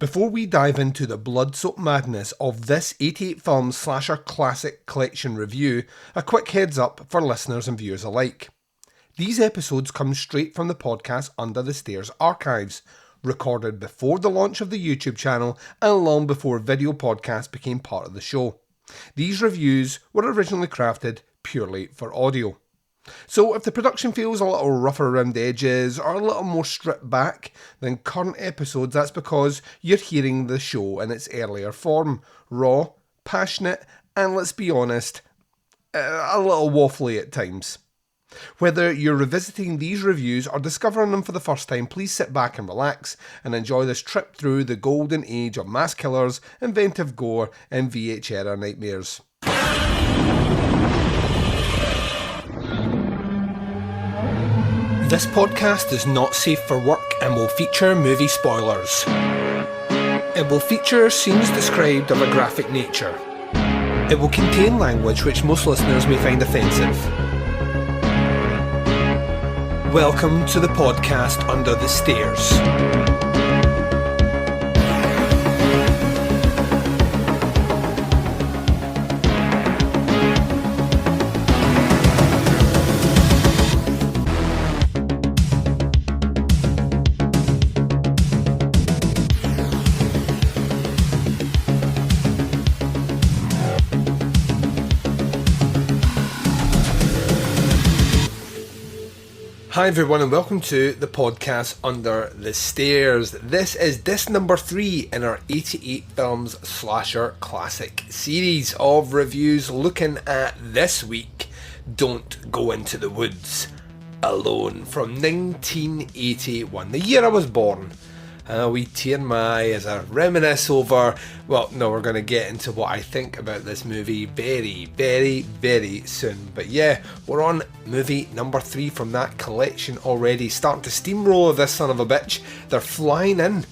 Before we dive into the blood-soaked madness of this 88 film slasher classic collection review, a quick heads up for listeners and viewers alike. These episodes come straight from the podcast Under the Stairs archives, recorded before the launch of the YouTube channel and long before video podcasts became part of the show. These reviews were originally crafted purely for audio. So if the production feels a little rougher around the edges or a little more stripped back than current episodes, that's because you're hearing the show in its earlier form. Raw, passionate, and let's be honest, a little waffly at times. Whether you're revisiting these reviews or discovering them for the first time, please sit back and relax and enjoy this trip through the golden age of mass killers, inventive gore, and VH era nightmares. This podcast is not safe for work and will feature movie spoilers. It will feature scenes described of a graphic nature. It will contain language which most listeners may find offensive. Welcome to the podcast Under the Stairs. Hi everyone and welcome to the podcast Under the Stairs. This is disc number 3 in our 88 films slasher classic series of reviews looking at this week Don't Go Into the Woods Alone from 1981, the year I was born. We tear my eye as I reminisce over, well, no, we're going to get into what I think about this movie very soon. But yeah, we're on movie number 3 from that collection already. Starting to steamroller this son of a bitch. They're flying in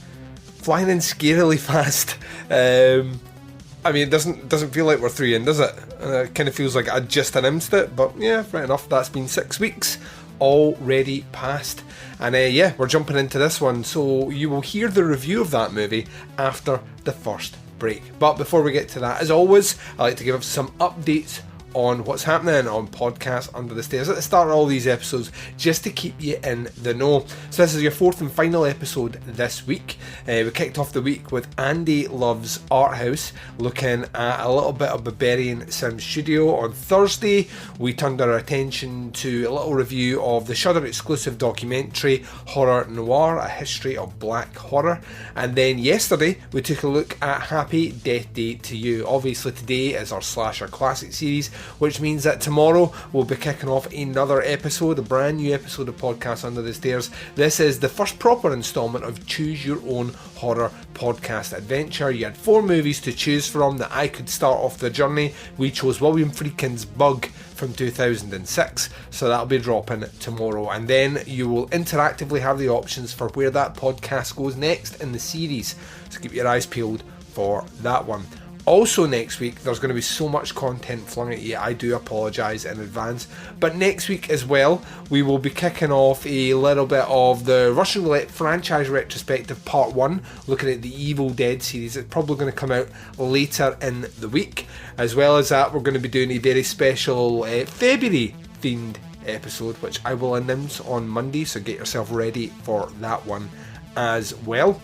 scarily fast. I mean, it doesn't feel like we're 3 in, does it? It kind of feels like I just announced it, but yeah, right enough, that's been 6 weeks already passed. And yeah, we're jumping into this one, so you will hear the review of that movie after the first break. But before we get to that, as always, I like to give some updates on what's happening on Podcast Under the Stairs at the start of all these episodes, just to keep you in the know. So this is your 4th and final episode this week. We kicked off the week with Andy Love's Art House, looking at a little bit of Barbarian Sim Studio. On Thursday, we turned our attention to a little review of the Shudder exclusive documentary Horror Noir, A History of Black Horror. And then yesterday, we took a look at Happy Death Day to You. Obviously today is our Slasher Classic series, which means that tomorrow we'll be kicking off another episode, a brand new episode of Podcast Under the Stairs. This is the first proper instalment of Choose Your Own Horror Podcast Adventure. You had 4 movies to choose from that I could start off the journey. We chose William Friedkin's Bug from 2006, so that'll be dropping tomorrow. And then you will interactively have the options for where that podcast goes next in the series, so keep your eyes peeled for that one. Also next week, there's going to be so much content flung at you, I do apologise in advance. But next week as well, we will be kicking off a little bit of the Russian Roulette franchise retrospective part 1, looking at the Evil Dead series. It's probably going to come out later in the week. As well as that, we're going to be doing a very special February themed episode, which I will announce on Monday, so get yourself ready for that one as well.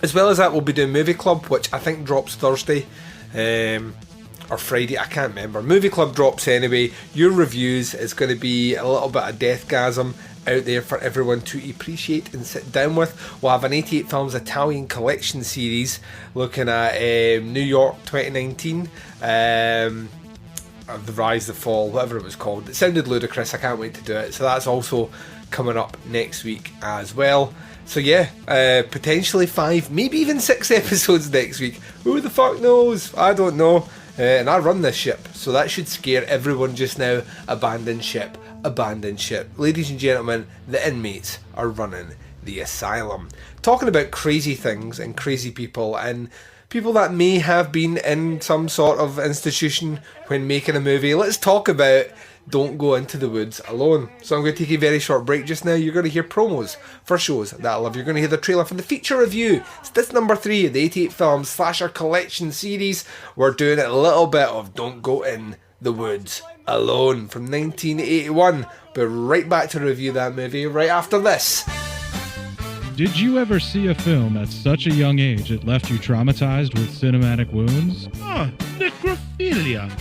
As well as that, we'll be doing Movie Club, which I think drops Thursday or Friday, I can't remember. Movie Club drops anyway. Your reviews is going to be a little bit of deathgasm out there for everyone to appreciate and sit down with. We'll have an 88 Films Italian collection series looking at New York 2019, The Rise, The Fall, whatever it was called. It sounded ludicrous, I can't wait to do it. So that's also coming up next week as well. So yeah, potentially 5, maybe even 6 episodes next week. Who the fuck knows? I don't know. And I run this ship, so that should scare everyone just now. Abandon ship, abandon ship. Ladies and gentlemen, the inmates are running the asylum. Talking about crazy things and crazy people and people that may have been in some sort of institution when making a movie, let's talk about Don't Go Into the Woods Alone. So I'm going to take a very short break just now. You're going to hear promos for shows that I love. You're going to hear the trailer for the feature review. It's this number 3 of the 88 Films Slasher Collection series. We're doing a little bit of Don't Go In the Woods Alone from 1981. We're right back to review that movie right after this. Did you ever see a film at such a young age it left you traumatized with cinematic wounds? Necrophilia.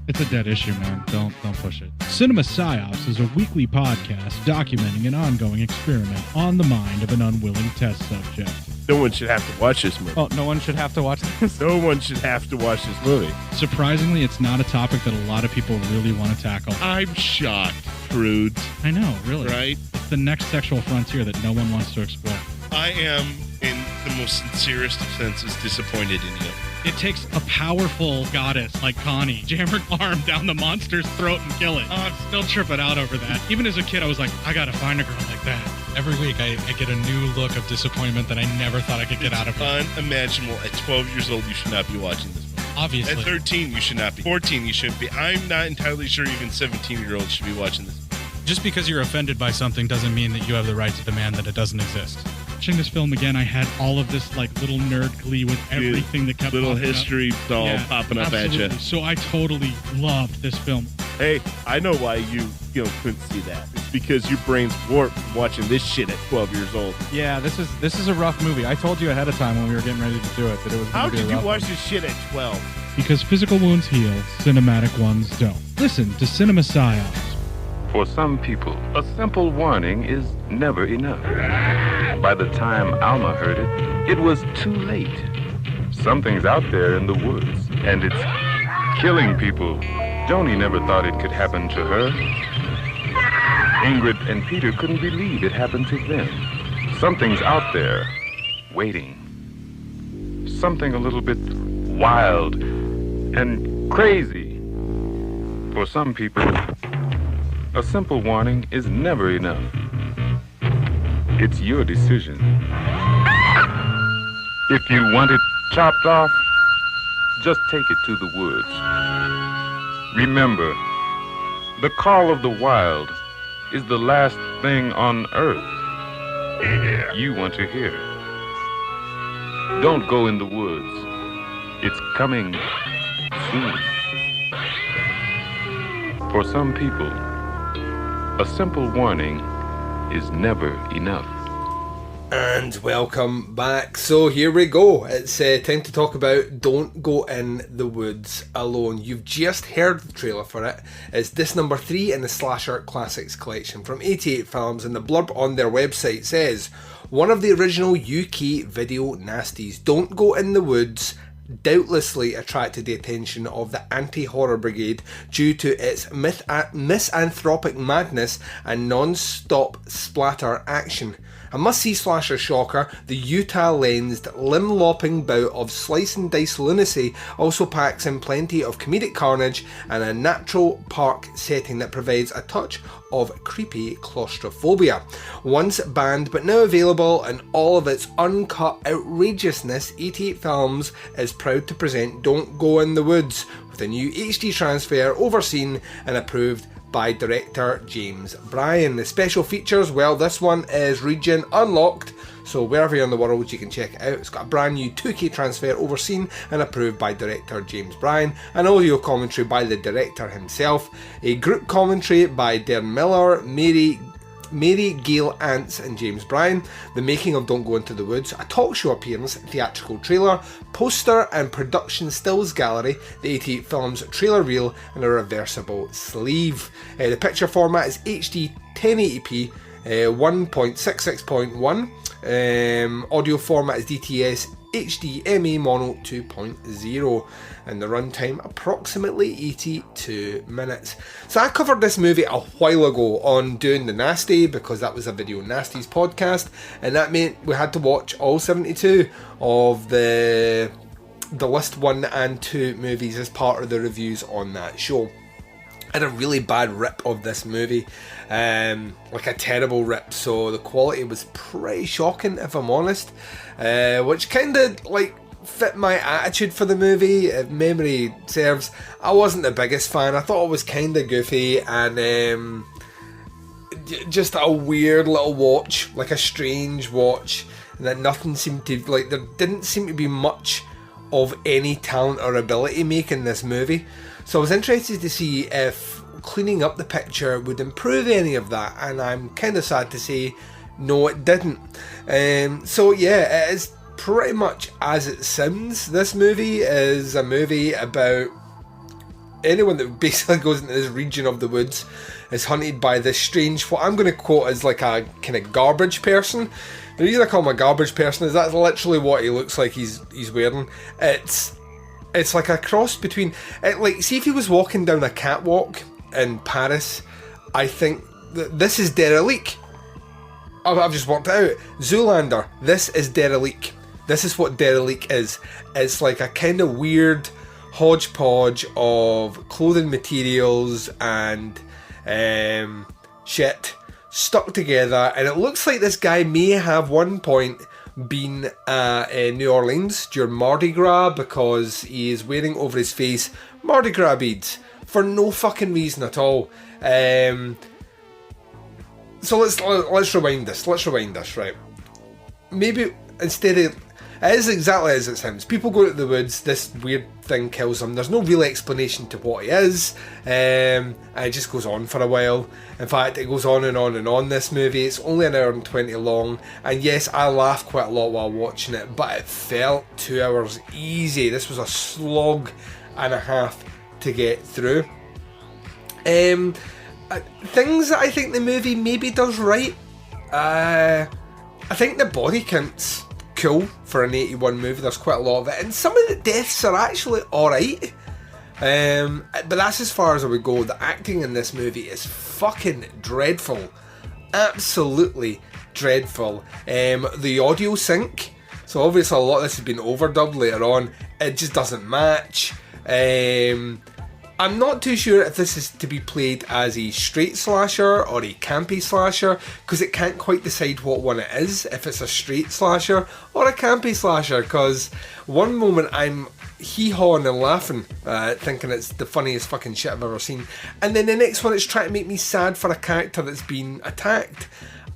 It's a dead issue, man. Don't push it. Cinema Psyops is a weekly podcast documenting an ongoing experiment on the mind of an unwilling test subject. No one should have to watch this movie. Oh, no one should have to watch this? No one should have to watch this movie. Surprisingly, it's not a topic that a lot of people really want to tackle. I'm shocked, prudes. I know, really. Right? It's the next sexual frontier that no one wants to explore. I am, in the most sincerest of senses, disappointed in you. It takes a powerful goddess like Connie, jam her arm down the monster's throat and kill it. Oh, I'm still tripping out over that. Even as a kid, I was like, I gotta find a girl like that. Every week, I get a new look of disappointment that I never thought I could get out of her. Unimaginable. At 12 years old, you should not be watching this movie. Obviously. At 13, you should not be. 14, you shouldn't be. I'm not entirely sure even 17-year-olds should be watching this movie. Just because you're offended by something doesn't mean that you have the right to demand that it doesn't exist. Watching this film again, I had all of this like little nerd glee with everything that kept little popping history up. doll popping up absolutely. at you. So I totally loved this film. Hey, I know why you couldn't see that. It's because your brain's warped from watching this shit at 12 years old. Yeah, this is a rough movie. I told you ahead of time when we were getting ready to do it that it was How going to be a did you rough watch one. this shit at 12? Because physical wounds heal, cinematic ones don't. Listen to Cinema Psyops. For some people, a simple warning is never enough. By the time Alma heard it, it was too late. Something's out there in the woods, and it's killing people. Joni never thought it could happen to her. Ingrid and Peter couldn't believe it happened to them. Something's out there, waiting. Something a little bit wild and crazy. For some people, a simple warning is never enough. It's your decision. If you want it chopped off, just take it to the woods. Remember, the call of the wild is the last thing on earth you want to hear. Don't go in the woods. It's coming soon. For some people, a simple warning is never enough. And welcome back. So here we go. It's time to talk about Don't Go In the Woods Alone. You've just heard the trailer for it. It's this number 3 in the Slasher Classics collection from 88 Films, and the blurb on their website says, one of the original UK video nasties, Don't Go In the Woods doubtlessly attracted the attention of the anti-horror brigade due to its misanthropic madness and non-stop splatter action. A must-see slasher shocker, the Utah-lensed, limb-lopping bout of slice-and-dice lunacy also packs in plenty of comedic carnage and a natural park setting that provides a touch of creepy claustrophobia. Once banned but now available in all of its uncut outrageousness, 88 Films is proud to present Don't Go In the Woods with a new HD transfer overseen and approved by director James Bryan. The special features, well, this one is region unlocked, so wherever you're in the world you can check it out. It's got a brand new 2K transfer overseen and approved by director James Bryan, an audio commentary by the director himself, a group commentary by Darren Miller, Mary Gail Ants and James Bryan, the making of Don't Go Into the Woods, a talk show appearance, theatrical trailer, poster and production stills gallery, the 88 Films trailer reel and a reversible sleeve. The picture format is HD 1080p 1.66.1, audio format is DTS HDMI Mono 2.0, and the runtime approximately 82 minutes. So I covered this movie a while ago on Doing the Nasty, because that was a Video Nasties podcast, and that meant we had to watch all 72 of the list 1 and 2 movies as part of the reviews on that show. I had a really bad rip of this movie, like a terrible rip, so the quality was pretty shocking if I'm honest, which kind of like fit my attitude for the movie. If memory serves, I wasn't the biggest fan. I thought it was kind of goofy and just a weird little watch, like a strange watch, and that nothing seemed to, like, there didn't seem to be much of any talent or ability making this movie. So I was interested to see if cleaning up the picture would improve any of that, and I'm kind of sad to say no, it didn't. So yeah, it is pretty much as it sounds. This movie is a movie about anyone that basically goes into this region of the woods is hunted by this strange, what I'm going to quote as like a kind of garbage person. The reason I call him a garbage person is that's literally what he looks like he's wearing. It's like a cross between, like, see if he was walking down a catwalk in Paris, I think this is Derelict. I've just worked it out. Zoolander, this is Derelict. This is what Derelict is. It's like a kind of weird hodgepodge of clothing materials and shit stuck together, and it looks like this guy may have one point been at New Orleans during Mardi Gras, because he is wearing over his face Mardi Gras beads for no fucking reason at all. So let's rewind this. Right? Maybe instead of, it is exactly as it sounds. People go to the woods, this weird thing kills him. There's no real explanation to what he is, and it just goes on for a while. In fact, it goes on and on and on, this movie. It's only an hour and 20 long, and yes, I laughed quite a lot while watching it, but it felt 2 hours easy. This was a slog and a half to get through. Things that I think the movie maybe does right. I think the body count's cool for an 81 movie. There's quite a lot of it, and some of the deaths are actually alright. But that's as far as I would go. The acting in this movie is fucking dreadful. Absolutely dreadful. The audio sync, so obviously a lot of this has been overdubbed later on. It just doesn't match. I'm not too sure if this is to be played as a straight slasher or a campy slasher, because it can't quite decide what one it is, if it's a straight slasher or a campy slasher, because one moment I'm hee-hawing and laughing, thinking it's the funniest fucking shit I've ever seen, and then the next one it's trying to make me sad for a character that's been attacked,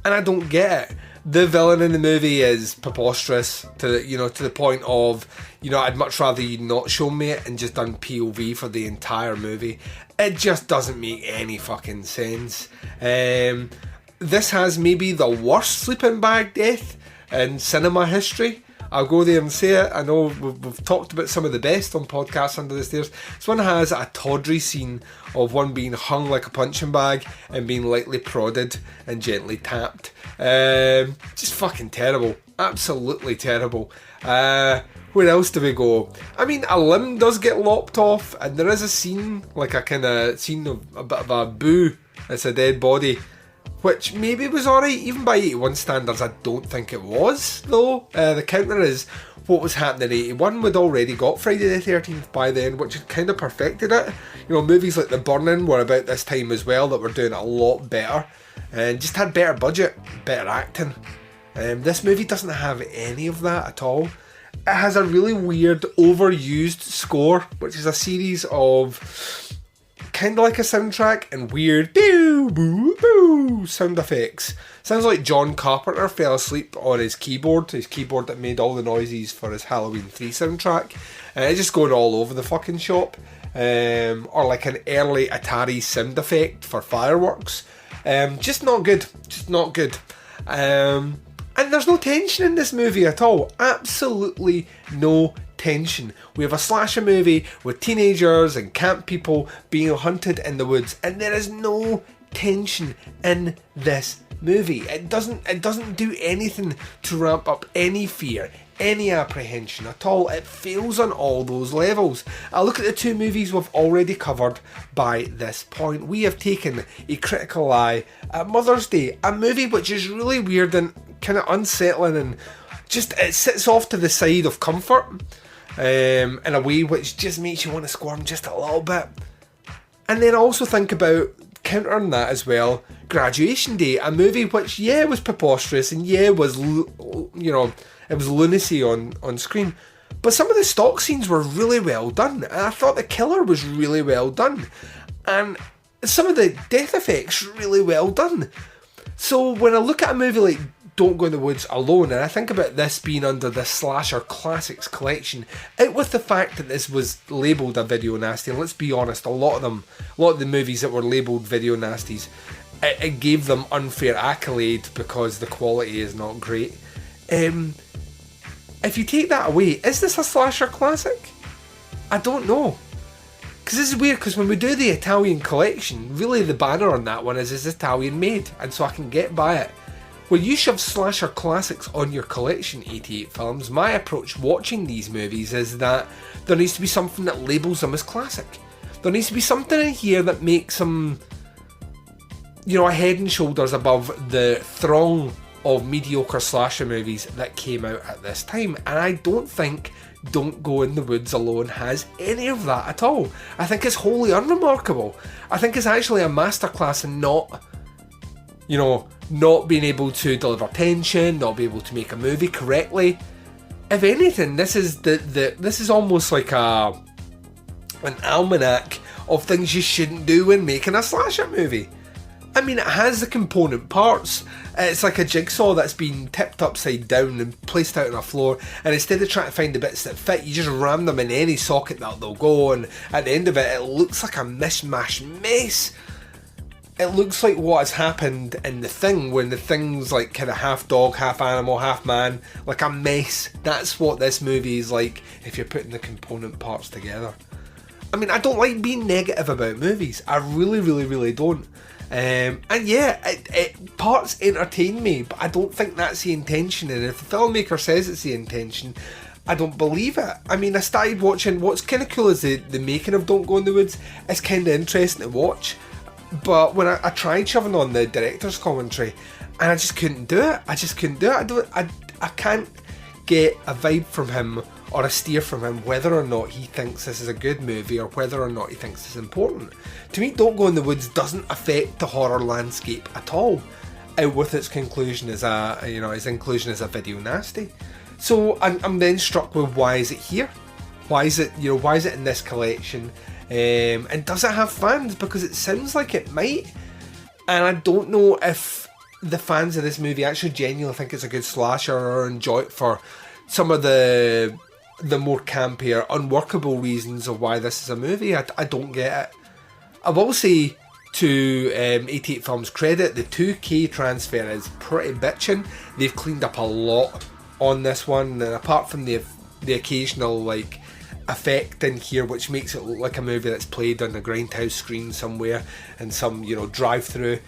and I don't get it. The villain in the movie is preposterous to the point of, I'd much rather you not show me it and just done POV for the entire movie. It just doesn't make any fucking sense. This has maybe the worst sleeping bag death in cinema history. I'll go there and say it. I know we've talked about some of the best on podcasts under the stairs. This one has a tawdry scene of one being hung like a punching bag and being lightly prodded and gently tapped. Just fucking terrible. Absolutely terrible. Where else do we go? I mean, a limb does get lopped off, and there is a scene, like a kind of scene of a bit of a boo. It's a dead body, which maybe was alright, even by 81 standards. I don't think it was, though. The counter is what was happening in 81. We'd already got Friday the 13th by then, which had kind of perfected it. Movies like The Burning were about this time as well, that were doing a lot better, and just had better budget, better acting. This movie doesn't have any of that at all. It has a really weird, overused score, which is a series of kind of like a soundtrack and weird boo boo boo sound effects. Sounds like John Carpenter fell asleep on his keyboard that made all the noises for his Halloween 3 soundtrack, and it's just going all over the fucking shop. Or like an early Atari sound effect for fireworks. Just not good. And there's no tension in this movie at all. Absolutely no tension. We have a slasher movie with teenagers and camp people being hunted in the woods, and there is no tension in this movie. It doesn't do anything to ramp up any fear, any apprehension at all. It fails on all those levels. I look at the two movies we've already covered by this point. We have taken a critical eye at Mother's Day, a movie which is really weird and kind of unsettling, and just it sits off to the side of comfort in a way which just makes you want to squirm just a little bit. And then also think about, countering that as well, Graduation Day, a movie which was preposterous and was it was lunacy on screen, But some of the stock scenes were really well done, and I thought the killer was really well done, and some of the death effects really well done. So when I look at a movie like Don't Go in the Woods Alone, and I think about this being under the Slasher Classics collection, out with the fact that this was labelled a video nasty, and let's be honest, a lot of the movies that were labelled video nasties, it gave them unfair accolade because the quality is not great. If you take that away, is this a slasher classic? I don't know. Because this is weird, because when we do the Italian collection, really the banner on that one is Italian made, and so I can get by it. When you shove slasher classics on your collection, 88 films, my approach watching these movies is that there needs to be something that labels them as classic. There needs to be something in here that makes them, a head and shoulders above the throng of mediocre slasher movies that came out at this time, and I don't think Don't Go in the Woods Alone has any of that at all. I think it's wholly unremarkable. I think it's actually a masterclass in not being able to deliver tension, not be able to make a movie correctly. If anything, this is almost like an almanac of things you shouldn't do when making a slasher movie. I mean, it has the component parts. It's like a jigsaw that's been tipped upside down and placed out on a floor, and instead of trying to find the bits that fit, you just ram them in any socket that they'll go, and at the end of it, it looks like a mishmash mess. It looks like what has happened in The Thing, when the Thing's like kind of half dog, half animal, half man, like a mess. That's what this movie is like if you're putting the component parts together. I mean, I don't like being negative about movies. I really, really, really don't. And yeah, parts entertain me, but I don't think that's the intention. And if the filmmaker says it's the intention, I don't believe it. I mean, I started watching, what's kind of cool is the making of Don't Go in the Woods. It's kind of interesting to watch. But when I tried shoving on the director's commentary, and I just couldn't do it. I can't get a vibe from him or a steer from him whether or not he thinks this is a good movie or whether or not he thinks it's important. To me, Don't Go in the Woods doesn't affect the horror landscape at all, with its conclusion as his inclusion as a video nasty. So I'm then struck with, why is it here? Why is it in this collection? And does it have fans? Because it sounds like it might, and I don't know if the fans of this movie actually genuinely think it's a good slasher or enjoy it for some of the more campier, unworkable reasons of why this is a movie. I don't get it. I will say, to 88 Films' credit, the 2K transfer is pretty bitchin'. They've cleaned up a lot on this one, and apart from the occasional effect in here which makes it look like a movie that's played on a grindhouse screen somewhere and some drive-through,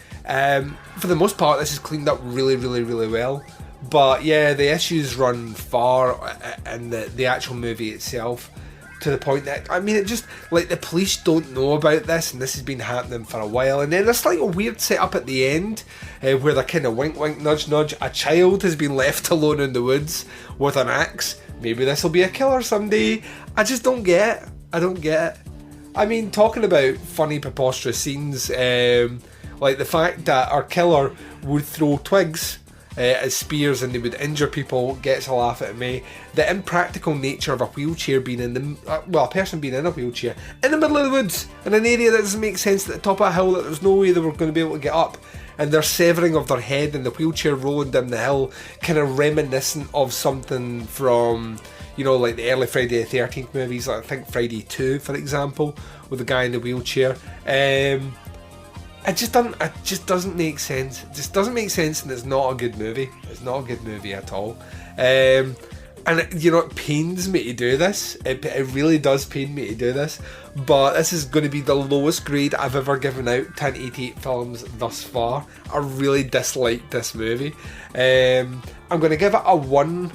for the most part this is cleaned up really, really, really well. But yeah, the issues run far in the actual movie itself, to the point that, I mean, it just, the police don't know about this, and this has been happening for a while. And then there's a weird setup at the end, where they're kind of wink wink nudge nudge, a child has been left alone in the woods with an axe. Maybe this will be a killer someday. I just don't get it. I don't get it. I mean, talking about funny, preposterous scenes, like the fact that our killer would throw twigs as spears and they would injure people gets a laugh at me. The impractical nature of a wheelchair being a person being in a wheelchair in the middle of the woods in an area that doesn't make sense, at the top of a hill that there's no way they were going to be able to get up, and their severing of their head and the wheelchair rolling down the hill, kind of reminiscent of something from like the early Friday the 13th movies, like I think Friday 2 for example, with the guy in the wheelchair. It just doesn't make sense. It just doesn't make sense, and it's not a good movie. It's not a good movie at all. And it pains me to do this. It really does pain me to do this. But this is going to be the lowest grade I've ever given out to 88 Films thus far. I really disliked this movie. I'm going to give it a 1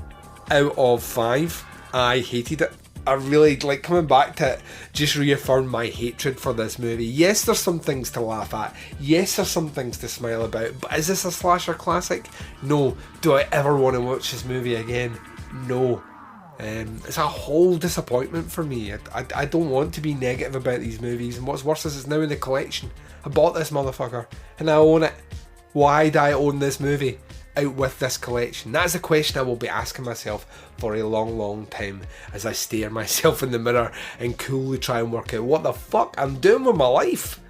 out of 5. I hated it. I really, coming back to it, just reaffirmed my hatred for this movie. Yes, there's some things to laugh at. Yes, there's some things to smile about. But is this a slasher classic? No. Do I ever want to watch this movie again? No. It's a whole disappointment for me. I don't want to be negative about these movies. And what's worse is it's now in the collection. I bought this motherfucker and I own it. Why do I own this movie? out with this collection? That is a question I will be asking myself for a long, long time as I stare myself in the mirror and coolly try and work out what the fuck I'm doing with my life.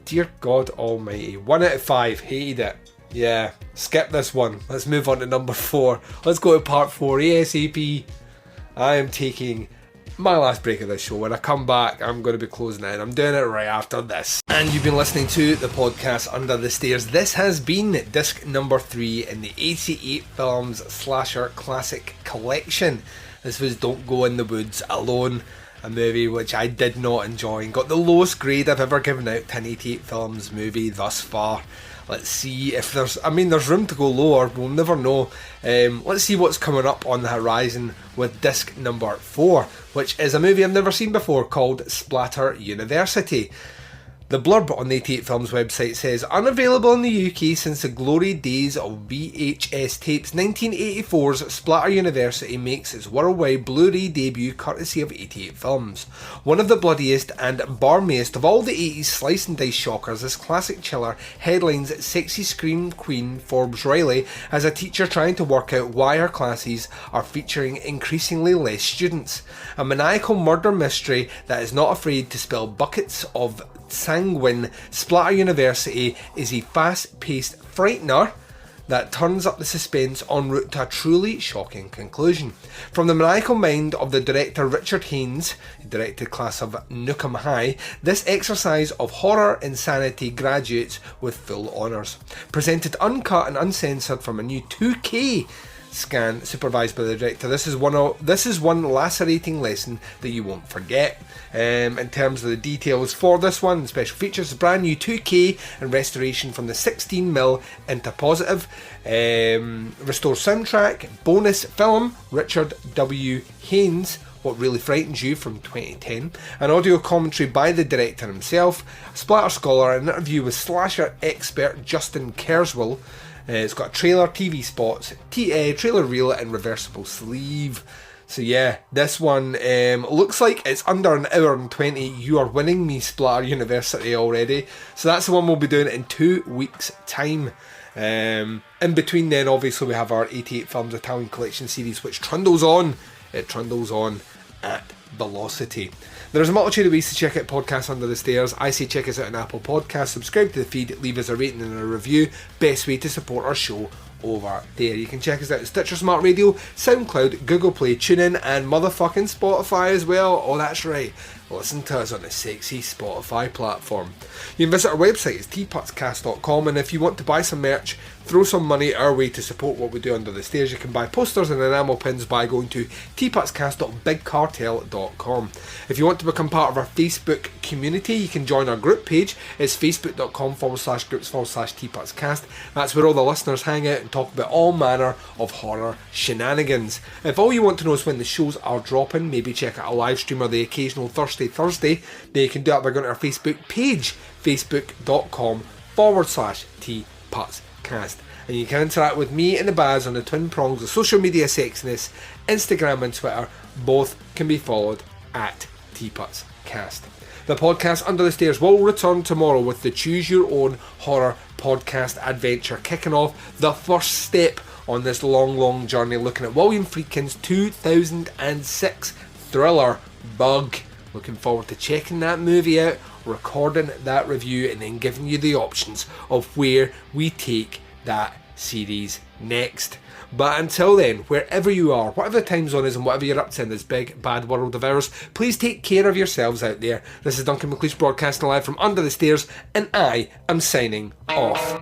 Dear God almighty. 1 out of 5. Hated it. Yeah, skip this one. Let's move on to number 4. Let's go to part 4 ASAP. I am taking my last break of this show. When I come back, I'm going to be closing it, and I'm doing it right after this. And you've been listening to the podcast Under the Stairs. This has been disc number 3 in the 88 Films Slasher Classic Collection. This was Don't Go in the Woods Alone, a movie which I did not enjoy and got the lowest grade I've ever given out to an 88 Films movie thus far. Let's see if there's room to go lower, we'll never know. Let's see what's coming up on the horizon with disc number 4, which is a movie I've never seen before called Splatter University. The blurb on the 88 Films website says, unavailable in the UK since the glory days of VHS tapes, 1984's Splatter University makes its worldwide Blu-ray debut courtesy of 88 Films. One of the bloodiest and barmiest of all the 80s slice and dice shockers, this classic chiller headlines sexy scream queen Forbes Riley as a teacher trying to work out why her classes are featuring increasingly less students. A maniacal murder mystery that is not afraid to spill buckets of sanguine, Splatter University is a fast-paced frightener that turns up the suspense en route to a truly shocking conclusion. From the maniacal mind of the director Richard Haynes, who directed Class of Nukem High, this exercise of horror insanity graduates with full honours. Presented uncut and uncensored from a new 2K scan supervised by the director. This is one lacerating lesson that you won't forget. In terms of the details for this one, special features, a brand new 2K and restoration from the 16mm into positive, restore soundtrack, bonus film, Richard W. Haynes, What Really Frightens You from 2010, an audio commentary by the director himself, a splatter scholar, an interview with slasher expert Justin Kerswell. It's got a trailer, TV spots, trailer reel and reversible sleeve. So yeah, this one looks like it's under an hour and 20. You are winning me, Splatter University, already. So that's the one we'll be doing in 2 weeks' time. In between then, obviously, we have our 88 Films Italian Collection series, which trundles on. It trundles on at velocity. There's a multitude of ways to check out podcasts Under the Stairs. I say check us out on Apple Podcasts, subscribe to the feed, leave us a rating and a review. Best way to support our show over there. You can check us out at Stitcher Smart Radio, SoundCloud, Google Play, TuneIn and motherfucking Spotify as well. Oh, that's right. Listen to us on the sexy Spotify platform. You can visit our website, it's tputscast.com, and if you want to buy some merch, throw some money our way to support what we do Under the Stairs, you can buy posters and enamel pins by going to tputscast.bigcartel.com. If you want to become part of our Facebook community, you can join our group page. It's facebook.com/groups/tputscast. That's where all the listeners hang out and talk about all manner of horror shenanigans. If all you want to know is when the shows are dropping, maybe check out a live stream or the occasional Thursday, then you can do that by going to our Facebook page, facebook.com/tputscast. And you can interact with me and the Baz on the twin prongs of social media sexiness, Instagram and Twitter. Both can be followed at tputscast. The podcast Under the Stairs will return tomorrow with the Choose Your Own Horror podcast adventure, kicking off the first step on this long journey, looking at William Friedkin's 2006 thriller Bug. Looking forward to checking that movie out, recording that review, and then giving you the options of where we take that series next. But until then, wherever you are, whatever the time zone is and whatever you're up to in this big bad world of ours, please take care of yourselves out there. This is Duncan McLeish broadcasting live from Under the Stairs, and I am signing off.